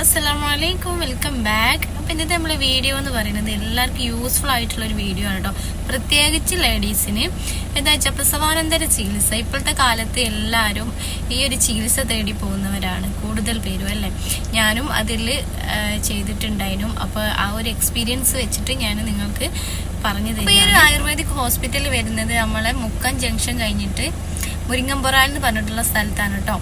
അസ്സലാമലൈക്കും, welcome back. അപ്പോൾ ഇന്നത്തെ നമ്മളെ വീഡിയോ എന്ന് പറയുന്നത് എല്ലാവർക്കും യൂസ്ഫുൾ ആയിട്ടുള്ള ഒരു വീഡിയോ ആണ് കേട്ടോ. പ്രത്യേകിച്ച് ലേഡീസിന് എന്താ വെച്ചാൽ പ്രസവാനന്തര ചികിത്സ. ഇപ്പോഴത്തെ കാലത്ത് എല്ലാവരും ഈ ഒരു ചികിത്സ തേടി പോകുന്നവരാണ് കൂടുതൽ പേരും, അല്ലേ? ഞാനും അതിൽ ചെയ്തിട്ടുണ്ടായിരുന്നു. അപ്പോൾ ആ ഒരു എക്സ്പീരിയൻസ് വെച്ചിട്ട് ഞാൻ നിങ്ങൾക്ക് പറഞ്ഞു തരാം. ഈ ഒരു ആയുർവേദിക് ഹോസ്പിറ്റൽ വരുന്നത് നമ്മളെ മുക്കം ജംഗ്ഷൻ കഴിഞ്ഞിട്ട് മുരിങ്ങമ്പുറ എന്ന് പറഞ്ഞിട്ടുള്ള സ്ഥലത്താണ് കേട്ടോ.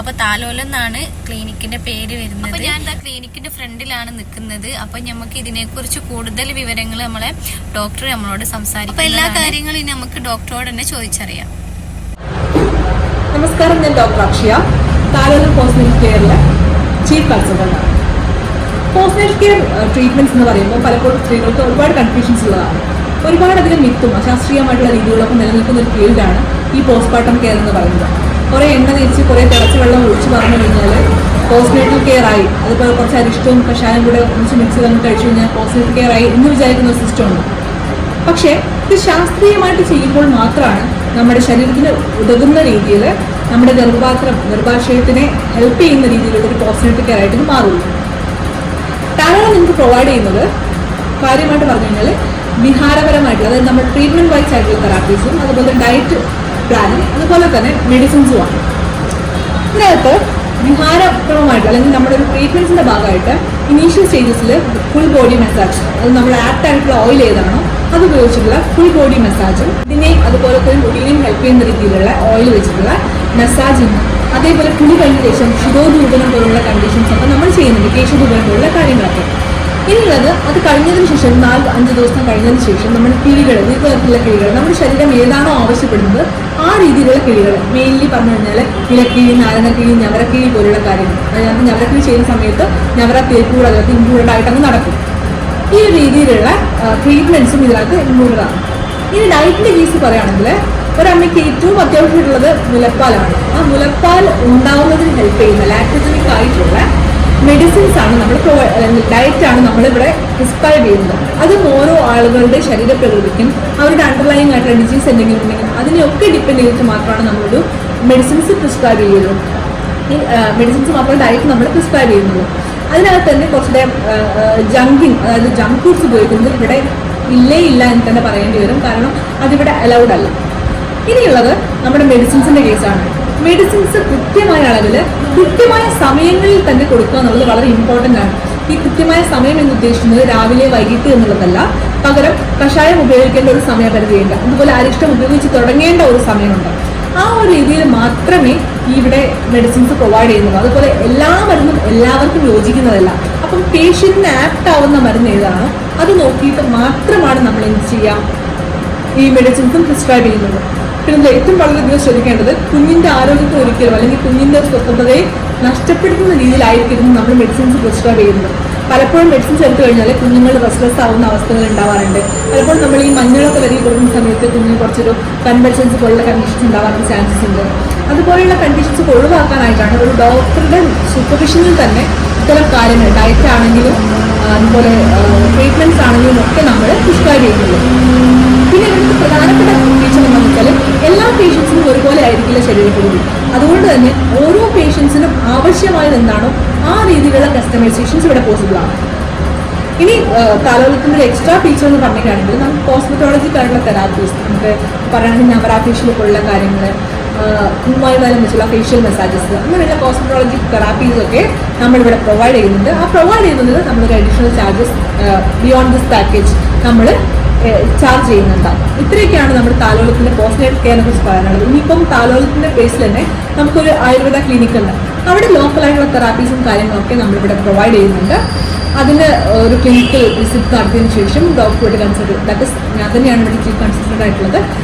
അപ്പൊ താലോലം എന്നാണ് ക്ലിനിക്കിന്റെ പേര് വരുന്നത്. അപ്പൊ ഞാൻ ക്ലിനിക്കിന്റെ ഫ്രണ്ടിലാണ് നിൽക്കുന്നത്. അപ്പൊ നമുക്ക് ഇതിനെ കുറിച്ച് കൂടുതൽ വിവരങ്ങൾ നമ്മളെ ഡോക്ടർ നമ്മളോട് സംസാരിക്കും. അപ്പൊ എല്ലാ കാര്യങ്ങളും നമുക്ക് ഡോക്ടറോട് തന്നെ ചോദിച്ചറിയാം. നമസ്കാരം, ഞാൻ ഡോക്ടർ അക്ഷയ, താലോലം പോസ്റ്റ്നൽ കെയറിലെ ചീഫ് കൺസൾട്ടന്റ് ആണ്. പോസ്റ്റ്നൽ കെയർ ട്രീറ്റ്മെന്റ്സ് എന്ന് പറയുമ്പോൾ പലപ്പോഴും സ്ത്രീകൾക്ക് ഒരുപാട് കൺഫ്യൂഷൻസ് ഉള്ളതാണ്. ഒരുപാടധികം മിത്തും അശാസ്ത്രീയമായിട്ടുള്ള രീതികളൊക്കെ നിലനിൽക്കുന്ന ഒരു ഫീൽഡാണ് ഈ പോസ്റ്റ്മോർട്ടം കെയർ എന്ന് പറയുന്നത്. കുറേ എണ്ണ തേച്ച് കുറേ തിളച്ച വെള്ളം ഒഴിച്ച് പറഞ്ഞു കഴിഞ്ഞാൽ പോസ്റ്റ്നേറ്റൽ കെയർ ആയി, അതുപോലെ കുറച്ച് അരിഷ്ടവും കഷായം കൂടെ ഒന്നിച്ച് മിക്സ് ചെയ്ത് കഴിച്ചു കഴിഞ്ഞാൽ പോസ്റ്റ്നേറ്റൽ കെയർ ആയി എന്ന് വിചാരിക്കുന്ന ഒരു സിസ്റ്റം ഉണ്ട്. പക്ഷേ ഇത് ശാസ്ത്രീയമായിട്ട് ചെയ്യുമ്പോൾ മാത്രമാണ് നമ്മുടെ ശരീരത്തിന് ഉതകുന്ന രീതിയിൽ നമ്മുടെ ഗർഭാശയത്തിനെ ഹെൽപ്പ് ചെയ്യുന്ന രീതിയിലുള്ള ഒരു പോസ്റ്റ്നേറ്റൽ കെയർ ആയിട്ട് മാറുള്ളൂ. താലോലം നിങ്ങൾക്ക് പ്രൊവൈഡ് ചെയ്യുന്നത് കാര്യമായിട്ട് പറഞ്ഞു കഴിഞ്ഞാൽ വിഹാരപരമായിട്ടുള്ള, അതായത് നമ്മുടെ ട്രീറ്റ്മെന്റ് വൈസ് ആയിട്ടുള്ള തെറാപ്പീസും അതുപോലെ ഡയറ്റ് പ്ലാനും അതുപോലെ തന്നെ മെഡിസിൻസുമാണ്. ഇതിനകത്ത് വിഹാരക്രമമായിട്ടുള്ള അല്ലെങ്കിൽ നമ്മുടെ ഒരു ട്രീറ്റ്മെന്റ്സിന്റെ ഭാഗമായിട്ട് ഇനീഷ്യൽ സ്റ്റേജസിൽ ഫുൾ ബോഡി മസാജ്, അത് നമ്മൾ ആപ്റ്റ് ആയിട്ടുള്ള ഓയിൽ ഏതാണോ അത് ഉപയോഗിച്ചിട്ടുള്ള ഫുൾ ബോഡി മസാജും ഇതിനെയും അതുപോലെ തന്നെ മുടിയിനെയും ഹെൽപ്പ് ചെയ്യുന്ന രീതിയിലുള്ള ഓയിൽ വെച്ചിട്ടുള്ള മസാജിങ്, അതേപോലെ കുളി കഴിഞ്ഞ ശേഷം ശിരോധൂപനം പോലുള്ള കണ്ടീഷൻസ് ഒക്കെ നമ്മൾ ചെയ്യുന്നുണ്ട്, കേശധൂപനം പോലുള്ള കാര്യങ്ങളൊക്കെ. ഇനിയുള്ളത് അത് കഴിഞ്ഞതിന് ശേഷം 4-5 ദിവസം കഴിഞ്ഞതിന് ശേഷം നമ്മുടെ കിഴികൾ, വിവിധ കിഴികൾ, നമ്മുടെ ശരീരം ഏതാണോ ആവശ്യപ്പെടുന്നത് ആ രീതിയിലുള്ള കിഴികൾ, മെയിൻലി പറഞ്ഞു കഴിഞ്ഞാൽ ഇലക്കിഴി, നാരങ്ങക്കിഴി, ഞവരക്കിഴി പോലുള്ള കാര്യങ്ങൾ. അതായത് ഞവരക്കിഴി ചെയ്യുന്ന സമയത്ത് ഞവര തേക്കൂടെ അതിനകത്ത് ഇൻക്ലൂഡഡ് ആയിട്ടങ്ങ് നടക്കും. ഈ രീതിയിലുള്ള ട്രീറ്റ്മെന്റ്സും ഇതിനകത്ത് ഇൻക്ലൂഡഡ് ആണ്. ഇനി ഡയറ്റിന്റെ കേസ് പറയുകയാണെങ്കിൽ ഒരമ്മയ്ക്ക് ഏറ്റവും അത്യാവശ്യമായിട്ടുള്ളത് മുലപ്പാലാണ്. ആ മുലപ്പാൽ ഉണ്ടാവുന്നതിന് ഹെൽപ്പ് ചെയ്യുന്ന ലാക്ടോജനിക് ആയിട്ടുള്ള മെഡിസിൻസ് ആണ് നമ്മൾ ഡയറ്റാണ് നമ്മളിവിടെ പ്രിസ്ക്രൈബ് ചെയ്യുന്നത്. അതും ഓരോ ആളുകളുടെ ശരീരപ്രകൃതിക്കും അവരുടെ അണ്ടർലൈങ് ആയിട്ടുള്ള ഡിസീസ് എന്തെങ്കിലും ഉണ്ടെങ്കിൽ അതിനെയൊക്കെ ഡിപ്പെൻഡ് ചെയ്തിട്ട് മാത്രമാണ് നമ്മളൊരു മെഡിസിൻസ് പ്രിസ്ക്രൈബ് ചെയ്യുന്നത്. ഈ മെഡിസിൻസ് മാത്രം ഡയറ്റ് നമ്മൾ പ്രിസ്ക്രൈബ് ചെയ്യുന്നത്. അതിനകത്ത് തന്നെ കുറച്ചുകൂടെ ജങ്കിങ്, അതായത് ജങ്ക് ഫുഡ്സ് ഉപയോഗിക്കുന്നത് ഇവിടെ ഇല്ല എന്ന് തന്നെ പറയേണ്ടി വരും, കാരണം അതിവിടെ അലൗഡ് അല്ല. ഇനിയുള്ളത് നമ്മുടെ മെഡിസിൻസിന്റെ കേസാണ്. മെഡിസിൻസ് കൃത്യമായ അളവിൽ കൃത്യമായ സമയങ്ങളിൽ തന്നെ കൊടുക്കുക എന്നുള്ളത് വളരെ ഇമ്പോർട്ടൻ്റ് ആണ്. ഈ കൃത്യമായ സമയം എന്ന് ഉദ്ദേശിക്കുന്നത് രാവിലെ വൈകിട്ട് എന്നുള്ളതല്ല, പകരം കഷായം ഉപയോഗിക്കേണ്ട ഒരു സമയപരിധിയുണ്ട്, അതുപോലെ അരിഷ്ടം ഉപയോഗിച്ച് തുടങ്ങേണ്ട ഒരു സമയമുണ്ട്. ആ ഒരു രീതിയിൽ മാത്രമേ ഇവിടെ മെഡിസിൻസ് പ്രൊവൈഡ് ചെയ്യുന്നുള്ളൂ. അതുപോലെ എല്ലാ മരുന്നും എല്ലാവർക്കും യോജിക്കുന്നതല്ല. അപ്പം പേഷ്യന്റിന് ആപ്റ്റ് ആവുന്ന മരുന്ന് ഏതാണോ അത് നോക്കിയിട്ട് മാത്രമാണ് നമ്മൾ എന്ത് ചെയ്യാം ഈ മെഡിസിൻസും പ്രിസ്ക്രൈബ് ചെയ്യുന്നത്. പിന്നെ ഏറ്റവും വളരെയധികം ശ്രദ്ധിക്കേണ്ടത് കുഞ്ഞിന്റെ ആരോഗ്യത്തെ ഒരിക്കലും അല്ലെങ്കിൽ കുഞ്ഞിന്റെ സ്വസ്ഥതയെ നഷ്ടപ്പെടുത്തുന്ന രീതിയിലായിരിക്കും നമ്മൾ മെഡിസിൻസ് പ്രിസ്ക്രൈബ് ചെയ്യുന്നത്. പലപ്പോഴും മെഡിസിൻസ് എടുത്തു കഴിഞ്ഞാൽ കുഞ്ഞുങ്ങൾ റെസ്റ്റ്ലെസ് ആവുന്ന അവസ്ഥകൾ ഉണ്ടാവാറുണ്ട്. പലപ്പോഴും നമ്മൾ ഈ മഞ്ഞളൊക്കെ വരി കൊടുക്കുന്ന സമയത്ത് കുഞ്ഞിന് കുറച്ചൊരു കൺവൾഷൻസ് പോലുള്ള കണ്ടീഷൻസ് ഉണ്ടാവാനുള്ള ചാൻസസ് ഉണ്ട്. അതുപോലെയുള്ള കണ്ടീഷൻസ് ഒഴിവാക്കാനായിട്ടാണ് ഒരു ഡോക്ടറുടെ സൂപ്പർവിഷനിൽ തന്നെ ഇത്തരം കാര്യങ്ങൾ ഡയറ്റ് ആണെങ്കിലും അതുപോലെ ട്രീറ്റ്മെന്റ്സ് ആണെങ്കിലും ഒക്കെ നമ്മൾ പ്രിസ്ക്രൈബ് ചെയ്യുന്നുള്ളൂ. പിന്നെ ഇതിന് പ്രധാനപ്പെട്ട ഫീച്ചർ എന്ന് വെച്ചാൽ എല്ലാ പേഷ്യൻസിനും ഒരുപോലെ ആയിരിക്കില്ല ശരീരപ്രകൃതി. അതുകൊണ്ട് തന്നെ ഓരോ പേഷ്യൻസിനും ആവശ്യമായത് എന്താണോ ആ രീതിയിലുള്ള കസ്റ്റമൈസേഷൻസ് ഇവിടെ പോസിബിൾ ആണ്. ഇനി താലോലത്തിന്റെ എക്സ്ട്രാ ഫീച്ചർ എന്ന് പറഞ്ഞിട്ടാണെങ്കിൽ നമുക്ക് കോസ്മെറ്റോളജിക് ആയിട്ടുള്ള തെറാപ്പീസ്, നമുക്ക് പറയുകയാണെങ്കിൽ നവറ ഫേഷ്യൽ പോലുള്ള കാര്യങ്ങൾ, മൂവായിരം വെച്ചുള്ള ഫേഷ്യൽ മസാജസ്, അങ്ങനെയുള്ള കോസ്മെറ്റോളജിക് തെറാപ്പീസൊക്കെ നമ്മളിവിടെ പ്രൊവൈഡ് ചെയ്യുന്നുണ്ട്. ആ പ്രൊവൈഡ് ചെയ്യുന്നത് നമ്മളൊരു additional charges beyond this package നമ്മൾ ചാർജ് ചെയ്യുന്നുണ്ടാവും. ഇത്രയൊക്കെയാണ് നമ്മുടെ താലോലത്തിന്റെ പോസ്റ്റ്നേറ്റൽ കെയറിനെ കുറിച്ച് പറയാനുള്ളത്. ഇനിയിപ്പം താലോലത്തിന്റെ ബേസിൽ തന്നെ നമുക്കൊരു ആയുർവേദ ക്ലിനിക് ഉണ്ട്. അവിടെ ലോക്കലായിട്ടുള്ള തെറാപ്പീസും കാര്യങ്ങളൊക്കെ നമ്മളിവിടെ പ്രൊവൈഡ് ചെയ്യുന്നുണ്ട്. അതിന് ഒരു ക്ലിനിക്കൽ വിസിറ്റ് നടത്തിയതിനു ശേഷം ഡോക്ടറുമായിട്ട് ഞാൻ തന്നെയാണ് ഇവിടെ ചീഫ് കൺസൾട്ടന്റ് ആയിട്ടുള്ളത്.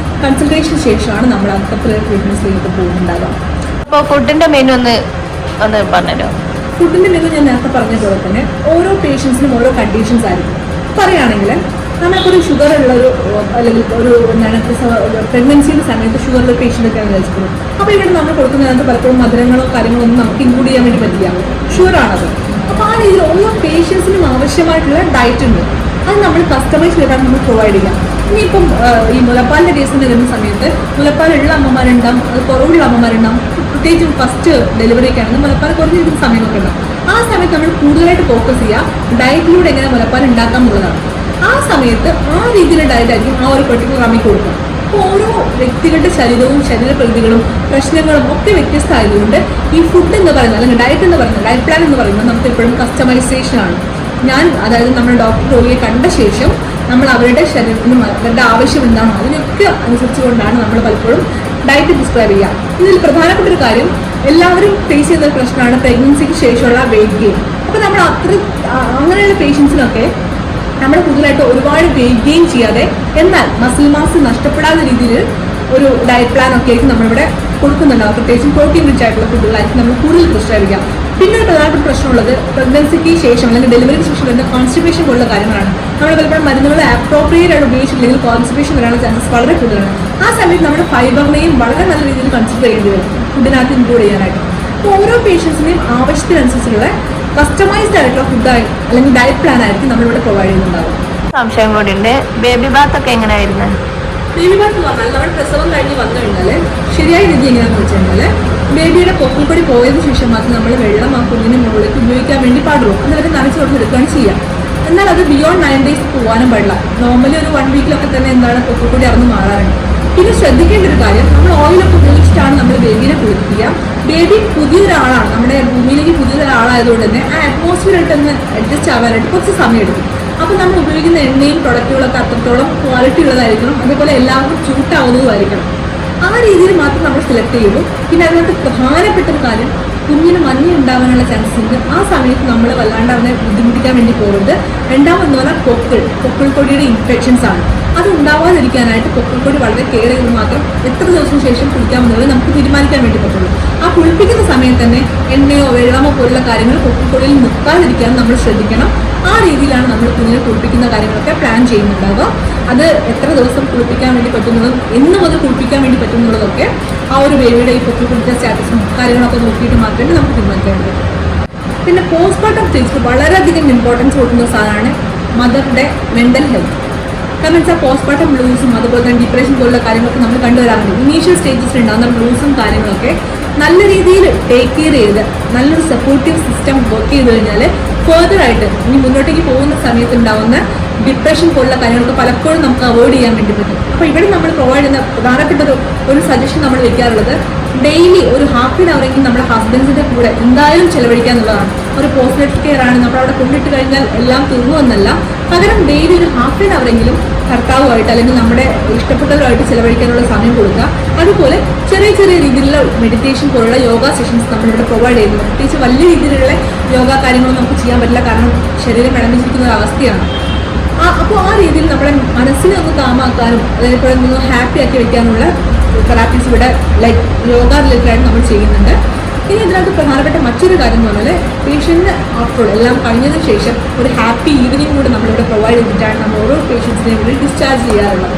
കൺസൾട്ടേഷന് ശേഷമാണ് നമ്മൾ അത്തരത്തിലുള്ള ട്രീറ്റ്മെന്റ്സിലേക്ക് പോകുന്നുണ്ടാവുക. അപ്പോൾ ഫുഡിന്റെ മെനു ഒന്ന് പറഞ്ഞല്ലോ. ഫുഡിന്റെ മെനു ഞാൻ നേരത്തെ പറഞ്ഞതുപോലെ തന്നെ ഓരോ പേഷ്യൻസിനും ഓരോ കണ്ടീഷൻസ് ആയിരിക്കും. പറയുകയാണെങ്കിൽ നമുക്കൊരു ഷുഗർ ഉള്ളൊരു അല്ലെങ്കിൽ ഒരു പ്രഗ്നൻസിയുടെ സമയത്ത് ഷുഗറുള്ള പേഷ്യൻ്റൊക്കെയാണ് വിചാരിക്കുന്നത്. അപ്പോൾ ഇവിടെ നമ്മൾ കൊടുക്കുന്നതിനകത്ത് പലപ്പോഴും മധുരങ്ങളോ കാര്യങ്ങളോ ഒന്നും നമുക്ക് ഇൻക്ലൂഡ് ചെയ്യാൻ വേണ്ടി പറ്റില്ല, ഷുഗറാണത്. അപ്പോൾ ആ രീതിയിൽ ഓരോ പേഷ്യൻസിനും ആവശ്യമായിട്ടുള്ള ഡയറ്റ് ഉണ്ട്, അത് നമ്മൾ കസ്റ്റമൈസ് ചെയ്താണ് നമ്മൾ പ്രൊവൈഡ് ചെയ്യാം. ഇനിയിപ്പം ഈ മുലപ്പാലിൻ്റെ കേസിന് വരുന്ന സമയത്ത് മുലപ്പാലുള്ള അമ്മമാരുണ്ടാവും, അത് കുറവുള്ള അമ്മമാരുണ്ടാവും. പ്രത്യേകിച്ചും ഫസ്റ്റ് ഡെലിവറിയൊക്കെ ആണെങ്കിൽ മുലപ്പാൽ കുറഞ്ഞിരിക്കുന്ന സമയമൊക്കെ ഉണ്ടാവും. ആ സമയത്ത് നമ്മൾ കൂടുതലായിട്ട് ഫോക്കസ് ചെയ്യുക ഡയറ്റിലൂടെ എങ്ങനെ മുലപ്പാൽ ഉണ്ടാക്കാം എന്നുള്ളതാണ്. ആ സമയത്ത് ആ രീതിയിലുള്ള ഡയറ്റ് ആയിരിക്കും ആ ഒരു പെർട്ടിക്കുലർ അമ്മയ്ക്ക് കൊടുക്കുക. അപ്പോൾ ഓരോ വ്യക്തികളുടെ ശരീരവും ശരീരപ്രകൃതികളും പ്രശ്നങ്ങളും ഒക്കെ വ്യത്യസ്തമായതുകൊണ്ട് ഈ ഫുഡ് എന്ന് പറയുന്നത് അല്ലെങ്കിൽ ഡയറ്റ് എന്ന് പറയുന്നത് ഡയറ്റ് പ്ലാൻ എന്ന് പറയുന്നത് നമുക്ക് എപ്പോഴും കസ്റ്റമൈസേഷൻ ആണ്. അതായത് നമ്മുടെ ഡോക്ടർ രോഗിയെ കണ്ട ശേഷം നമ്മൾ അവരുടെ ശരീരത്തിനും അവരുടെ ആവശ്യം എന്താണോ അതിനൊക്കെ അനുസരിച്ചുകൊണ്ടാണ് നമ്മൾ പലപ്പോഴും ഡയറ്റ് പ്രിസ്ക്രൈബ് ചെയ്യുക. ഇതിൽ പ്രധാനപ്പെട്ട ഒരു കാര്യം എല്ലാവരും ഫേസ് ചെയ്യുന്ന ഒരു പ്രശ്നമാണ് പ്രഗ്നൻസിക്ക് ശേഷമുള്ള വെയിറ്റ് ഗെയിൻ. അപ്പോൾ നമ്മൾ അങ്ങനെയുള്ള പേഷ്യൻസിനൊക്കെ നമ്മൾ കൂടുതലായിട്ട് ഒരുപാട് വെയിറ്റ് ഗെയിൻ ചെയ്യാതെ എന്നാൽ മസിൽ മാസ് നഷ്ടപ്പെടാത്ത രീതിയിൽ ഒരു ഡയറ്റ് പ്ലാൻ ഒക്കെ ആയിരിക്കും നമ്മളിവിടെ കൊടുക്കുന്നുണ്ടാവും. പ്രത്യേകിച്ചും പ്രോട്ടീൻ റിച്ച് ആയിട്ടുള്ള ഫുഡുകളായിരിക്കും നമ്മൾ കൂടുതൽ പ്രിസ്ക്രൈബ് ചെയ്യുക. പിന്നെ ഒരു പ്രധാനപ്പെട്ട പ്രശ്നമുള്ളത് പ്രഗ്നൻസിക്ക് ശേഷം അല്ലെങ്കിൽ ഡെലിവറിക്ക് ശേഷം വരുന്ന കോൺസ്റ്റിപ്പേഷൻ പോലുള്ള കാര്യങ്ങളാണ്. നമ്മൾ പലപ്പോഴും മരുന്നുകൾ അപ്രോപ്രിയേറ്റ് ആയിട്ട് ഉപയോഗിച്ചില്ലെങ്കിൽ കോൺസ്റ്റിപ്പേഷൻ വരാനുള്ള ചാൻസസ് വളരെ കൂടുതലാണ്. ആ സമയത്ത് നമ്മുടെ ഫൈബറിനെയും വളരെ നല്ല രീതിയിൽ കൺസിഡർ ചെയ്യേണ്ടി വരും ഫുഡിനകത്ത് ഇൻക്ലൂഡ് ചെയ്യാനായിട്ട്. അപ്പോൾ ഓരോ പേഷ്യൻസിനെയും ആവശ്യത്തിനനുസരിച്ചുള്ള കസ്റ്റമൈസ്ഡ് ആയിട്ടുള്ള ഫുഡായി അല്ലെങ്കിൽ ഡയറ്റ് പ്ലാൻ ആയിരിക്കും നമ്മളിവിടെ പ്രൊവൈഡ് ചെയ്യുന്നുണ്ടാവും. സംശയം കൂടി ഉണ്ട്, ബേബി ബാത്ത് ഒക്കെ എങ്ങനെയായിരുന്നു? ബേബി ബാത്ത് എന്ന് പറഞ്ഞാൽ നമ്മുടെ പ്രസവം കഴിഞ്ഞ് വന്നു കഴിഞ്ഞാൽ ശരിയായ രീതി എങ്ങനെയാണെന്ന് വെച്ച് കഴിഞ്ഞാൽ ബേബിയുടെ പൊക്കിൾക്കൊടി പോയതിനു ശേഷം മാത്രം നമ്മൾ വെള്ളം ആ കുഞ്ഞിന് മുകളിലേക്ക് ഉപയോഗിക്കാൻ വേണ്ടി പാടുള്ളൂ. അതുവരെ നനച്ച് കൊടുത്തെടുക്കുകയാണ് ചെയ്യുക. എന്നാൽ അത് ബിയോണ്ട് 9 days പോകാനും പാടില്ല. നോർമലി ഒരു 1 വീക്കിലൊക്കെ തന്നെ എന്താണ് പൊക്കിൾക്കൊടി അറിഞ്ഞ് മാറാറുണ്ട്. പിന്നെ ശ്രദ്ധിക്കേണ്ട ഒരു കാര്യം, നമ്മൾ ഓയിലൊക്കെ ഉപയോഗിച്ചിട്ടാണ് നമ്മൾ ബേബിനെ കുളിപ്പിക്കുക. ബേബി പുതിയൊരാളാണ്, നമ്മുടെ ഭൂമിയിലേക്ക് പുതിയൊരാളായതുകൊണ്ട് തന്നെ ആ അറ്റ്മോസ്ഫിയറായിട്ട് ഒന്ന് അഡ്ജസ്റ്റ് ആവാനായിട്ട് കുറച്ച് സമയം എടുക്കും. അപ്പോൾ നമ്മൾ ഉപയോഗിക്കുന്ന എണ്ണയും പ്രൊഡക്റ്റുകളൊക്കെ അത്രത്തോളം ക്വാളിറ്റി ഉള്ളതായിരിക്കണം, അതേപോലെ എല്ലാവർക്കും ചൂട്ടാവുന്നതുമായിരിക്കണം. ആ രീതിയിൽ മാത്രം നമ്മൾ സെലക്ട് ചെയ്യുള്ളൂ. പിന്നെ അതിനകത്ത് പ്രധാനപ്പെട്ട ഒരു കാര്യം, കുഞ്ഞിന് മഞ്ഞ ഉണ്ടാവാനുള്ള ചാൻസസ് ഉണ്ട്. ആ സമയത്ത് നമ്മൾ വല്ലാണ്ട് അവനെ ബുദ്ധിമുട്ടിക്കാൻ വേണ്ടി പോകരുത്. രണ്ടാമെന്ന് പറഞ്ഞാൽ പൊക്കിൾക്കൊടിയുടെ ഇൻഫെക്ഷൻസ് ആണ്. അത് ഉണ്ടാവാതിരിക്കാനായിട്ട് പൊക്കിൾക്കൊടി വളരെ കെയർ ചെയ്ത് മാത്രം എത്ര ദിവസം ശേഷം കുളിക്കാമെന്നുള്ളത് നമുക്ക് തീരുമാനിക്കാൻ വേണ്ടി പറ്റുള്ളൂ. ആ കുളിപ്പിക്കുന്ന സമയത്ത് തന്നെ എണ്ണയോ വെള്ളമോ പോലുള്ള കാര്യങ്ങൾ പൊക്കിൾക്കൊടിയിൽ നിൽക്കാതിരിക്കാൻ നമ്മൾ ശ്രദ്ധിക്കണം. ആ രീതിയിലാണ് നമ്മൾ കുഞ്ഞിനെ കുളിപ്പിക്കുന്ന കാര്യങ്ങളൊക്കെ പ്ലാൻ ചെയ്യുന്നുണ്ടാവുക. അത് എത്ര ദിവസം കുളിപ്പിക്കാൻ വേണ്ടി പറ്റുന്നതും എന്ന് മുതൽ കുളിപ്പിക്കാൻ വേണ്ടി പറ്റുന്നുള്ളതൊക്കെ ആ ഒരു ബേബിയുടെ ഈ പൊക്കിൾക്കൊടിയുടെ സ്റ്റാറ്റസും കാര്യങ്ങളൊക്കെ നോക്കിയിട്ട് മാത്രമേ നമുക്ക് തീരുമാനിക്കേണ്ടത്. പിന്നെ പോസ്റ്റ്മോർട്ടം സ്റ്റേജിൽ വളരെയധികം ഇമ്പോർട്ടൻസ് കൊടുക്കുന്ന സാധനമാണ് മദറിന്റെ മെന്റൽ ഹെൽത്ത്. കാരണം വെച്ചാൽ പോസ്റ്റ്മോർട്ടം ബ്ലൂസും അതുപോലെ തന്നെ ഡിപ്രഷൻ പോലുള്ള കാര്യങ്ങളൊക്കെ നമ്മൾ കണ്ടുവരാറുണ്ട്. ഇനീഷ്യൽ സ്റ്റേജസിൽ ഉണ്ടാകുന്ന ബ്ലൂസും കാര്യങ്ങളൊക്കെ നല്ല രീതിയിൽ ടേക്ക് കെയർ ചെയ്ത് നല്ലൊരു സപ്പോർട്ടീവ് സിസ്റ്റം വർക്ക് ചെയ്ത് കഴിഞ്ഞാൽ ഫർദർ ആയിട്ട് ഇനി മുന്നോട്ടേക്ക് പോകുന്ന സമയത്ത് ഉണ്ടാകുന്ന ഡിപ്രഷൻ പോലുള്ള കാര്യങ്ങളൊക്കെ പലപ്പോഴും നമുക്ക് അവോയ്ഡ് ചെയ്യാൻ വേണ്ടി പറ്റും. അപ്പോൾ ഇവിടെ നമ്മൾ പ്രൊവൈഡ് ചെയ്യുന്ന പ്രധാനപ്പെട്ട ഒരു സജഷൻ നമ്മൾ വെക്കാറുള്ളത്, ഡെയിലി ഒരു ½ an hour എങ്കിലും നമ്മുടെ ഹസ്ബൻഡിന്റെ കൂടെ എന്തായാലും ചെലവഴിക്കുക എന്നുള്ളതാണ്. ഒരു പോസ്റ്റ്മോർട്ടം കെയർ ആണ്, നമ്മൾ അവിടെ കൊണ്ടിട്ട് കഴിഞ്ഞാൽ എല്ലാം തീർന്നു എന്നല്ല. പകരം ഡെയിലി ഒരു ½ an hour എങ്കിലും ഭർത്താവുമായിട്ട് അല്ലെങ്കിൽ നമ്മുടെ ഇഷ്ടപ്പെട്ടവരുമായിട്ട് ചെലവഴിക്കാനുള്ള സമയം കൊടുക്കുക. അതുപോലെ ചെറിയ ചെറിയ രീതിയിലുള്ള മെഡിറ്റേഷൻ പോലുള്ള യോഗ സെഷൻസ് നമ്മളിവിടെ പ്രൊവൈഡ് ചെയ്യുന്നു. പ്രത്യേകിച്ച് വലിയ രീതിയിലുള്ള യോഗ കാര്യങ്ങളൊന്നും നമുക്ക് ചെയ്യാൻ പറ്റില്ല, കാരണം ശരീരം ഇടമിച്ചിരിക്കുന്ന ഒരു അവസ്ഥയാണ്. അപ്പോൾ ആ രീതിയിൽ നമ്മുടെ മനസ്സിനെ ഒന്ന് കാമാക്കാനും അതേപോലെ ഒന്ന് ഹാപ്പി ആക്കി വെക്കാനുള്ള തെറാപ്പീസ് ഇവിടെ ലൈക്ക് യോഗ റിലേറ്റഡായിട്ട് നമ്മൾ ചെയ്യുന്നുണ്ട്. ഇനി ഇതിനകത്ത് പ്രധാനപ്പെട്ട മറ്റൊരു കാര്യം എന്ന് പറഞ്ഞാൽ പേഷ്യൻറ്റിന് ആഫ്റ്റർ എല്ലാം കഴിഞ്ഞതിന് ശേഷം ഒരു ഹാപ്പി ഈവനിങ് കൂടെ നമ്മളിവിടെ പ്രൊവൈഡ് ചെയ്തിട്ടാണ് നമ്മൾ ഓരോ പേഷ്യൻസിനെയും കൂടി ഡിസ്ചാർജ് ചെയ്യാറുള്ളത്.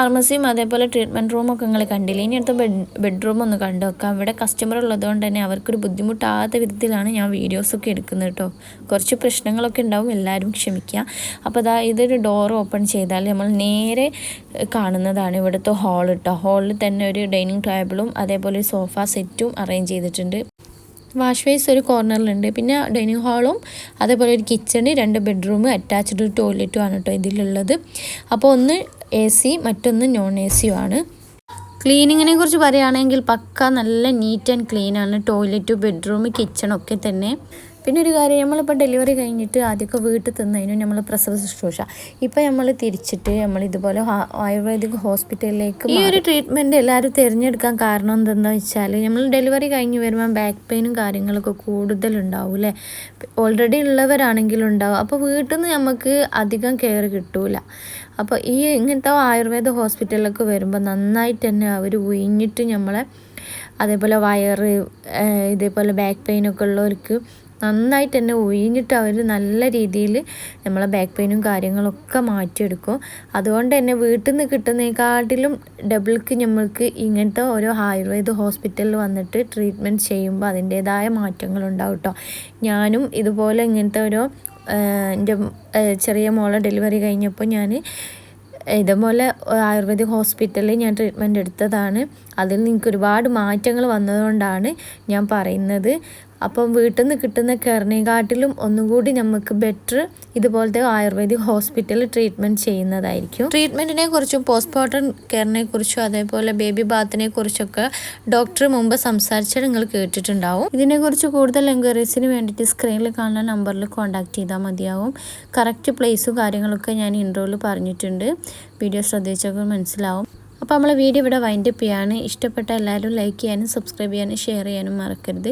ഫാർമസിയും അതേപോലെ ട്രീറ്റ്മെൻറ്റ് റൂമൊക്കെ നിങ്ങൾ കണ്ടില്ലേ. ഇനി അടുത്ത ബെഡ്റൂം ഒന്ന് കണ്ടു നോക്കാം. അവിടെ കസ്റ്റമർ ഉള്ളതുകൊണ്ട് തന്നെ അവർക്കൊരു ബുദ്ധിമുട്ടാകാത്ത വിധത്തിലാണ് ഞാൻ വീഡിയോസൊക്കെ എടുക്കുന്നത് കേട്ടോ. കുറച്ച് പ്രശ്നങ്ങളൊക്കെ ഉണ്ടാവും, എല്ലാവരും ക്ഷമിക്കുക. അപ്പോൾ ഇതൊരു ഡോർ ഓപ്പൺ ചെയ്താൽ നമ്മൾ നേരെ കാണുന്നതാണ് ഇവിടുത്തെ ഹാൾ കേട്ടോ. ഹാളിൽ തന്നെ ഒരു ഡൈനിങ് ടേബിളും അതേപോലെ ഒരു സോഫ സെറ്റും അറേഞ്ച് ചെയ്തിട്ടുണ്ട്. വാഷ് ബേസ് ഒരു കോർണറിലുണ്ട്. പിന്നെ ഡൈനിങ് ഹാളും അതേപോലെ ഒരു കിച്ചണ്, 2 ബെഡ്റൂം, അറ്റാച്ച്ഡ് ടോയ്ലറ്റും ആണ് കേട്ടോ ഇതിലുള്ളത്. അപ്പോൾ ഒന്ന് AC മറ്റൊന്ന് നോൺ AC ആണ്. ക്ലീനിങ്ങിനെ കുറിച്ച് പറയുകയാണെങ്കിൽ പക്ക നല്ല നീറ്റ് ആൻഡ് ക്ലീൻ ആണ്. ടോയ്ലറ്റ്, ബെഡ്റൂം, കിച്ചണൊക്കെ തന്നെ. പിന്നെ ഒരു കാര്യം, നമ്മളിപ്പോൾ ഡെലിവറി കഴിഞ്ഞിട്ട് ആദ്യമൊക്കെ വീട്ടിൽ തിന്നതിനും നമ്മൾ പ്രസവ ശുശ്രൂഷ, ഇപ്പം നമ്മൾ തിരിച്ചിട്ട് ഇതുപോലെ ആയുർവേദിക് ഹോസ്പിറ്റലിലേക്ക് ഈ ഒരു ട്രീറ്റ്മെൻറ്റ് എല്ലാവരും തിരഞ്ഞെടുക്കാൻ കാരണം എന്താണെന്ന് വെച്ചാൽ, നമ്മൾ ഡെലിവറി കഴിഞ്ഞ് വരുമ്പോൾ ബാക്ക് പെയിനും കാര്യങ്ങളൊക്കെ കൂടുതലുണ്ടാവും അല്ലേ. ഓൾറെഡി ഉള്ളവരാണെങ്കിലും ഉണ്ടാവും. അപ്പോൾ വീട്ടിൽ നിന്ന് നമുക്ക് അധികം കെയർ കിട്ടൂല. അപ്പോൾ ഈ ഇങ്ങനത്തെ ആയുർവേദ ഹോസ്പിറ്റലിലൊക്കെ വരുമ്പോൾ നന്നായിട്ട് തന്നെ അവർ ഉഴിഞ്ഞിട്ട് നമ്മളെ, അതേപോലെ വയറ്, ഇതേപോലെ ബാക്ക് പെയിനൊക്കെ ഉള്ളവർക്ക് നന്നായിട്ട് തന്നെ ഒഴിഞ്ഞിട്ട് അവർ നല്ല രീതിയിൽ നമ്മളെ ബാക്ക് പെയിനും കാര്യങ്ങളൊക്കെ മാറ്റിയെടുക്കും. അതുകൊണ്ട് തന്നെ വീട്ടിൽ നിന്ന് കിട്ടുന്നതിനെക്കാട്ടിലും ഡബിൾക്ക് നമ്മൾക്ക് ഇങ്ങനത്തെ ഓരോ ആയുർവേദ ഹോസ്പിറ്റലിൽ വന്നിട്ട് ട്രീറ്റ്മെൻറ്റ് ചെയ്യുമ്പോൾ അതിൻ്റേതായ മാറ്റങ്ങളുണ്ടാവും കേട്ടോ. ഞാനും ഇതുപോലെ ഇങ്ങനത്തെ എൻ്റെ ചെറിയ മോളെ ഡെലിവറി കഴിഞ്ഞപ്പോൾ ഞാൻ ഇതുപോലെ ആയുർവേദിക് ഹോസ്പിറ്റലിൽ ഞാൻ ട്രീറ്റ്മെൻറ്റ് എടുത്തതാണ്. അതിൽ എനിക്ക് ഒരുപാട് മാറ്റങ്ങൾ വന്നതുകൊണ്ടാണ് ഞാൻ പറയുന്നത്. അപ്പം വീട്ടിൽ നിന്ന് കിട്ടുന്ന കെയറിനെക്കാട്ടിലും ഒന്നുകൂടി നമുക്ക് ബെറ്റർ ഇതുപോലത്തെ ആയുർവേദിക് ഹോസ്പിറ്റലിൽ ട്രീറ്റ്മെൻറ്റ് ചെയ്യുന്നതായിരിക്കും. ട്രീറ്റ്മെൻറ്റിനെ കുറിച്ചും പോസ്റ്റ്മോർട്ടം കെയറിനെ കുറിച്ചും അതേപോലെ ബേബി ബാത്തിനെ കുറിച്ചൊക്കെ ഡോക്ടർ മുമ്പ് സംസാരിച്ചാൽ നിങ്ങൾ കേട്ടിട്ടുണ്ടാവും. ഇതിനെക്കുറിച്ച് കൂടുതൽ എൻക്വയറീസിന് വേണ്ടിയിട്ട് സ്ക്രീനിൽ കാണുന്ന നമ്പറിൽ കോൺടാക്ട് ചെയ്താൽ മതിയാവും. കറക്റ്റ് പ്ലേസും കാര്യങ്ങളൊക്കെ ഞാൻ ഇൻട്രോയിൽ പറഞ്ഞിട്ടുണ്ട്. വീഡിയോ ശ്രദ്ധിച്ചൊക്കെ മനസ്സിലാവും. അപ്പോൾ നമ്മളെ വീഡിയോ ഇവിടെ വൈൻഡപ്പ് ചെയ്യാണ്. ഇഷ്ടപ്പെട്ട എല്ലാവരും ലൈക്ക് ചെയ്യാനും സബ്സ്ക്രൈബ് ചെയ്യാനും ഷെയർ ചെയ്യാനും മറക്കരുത്.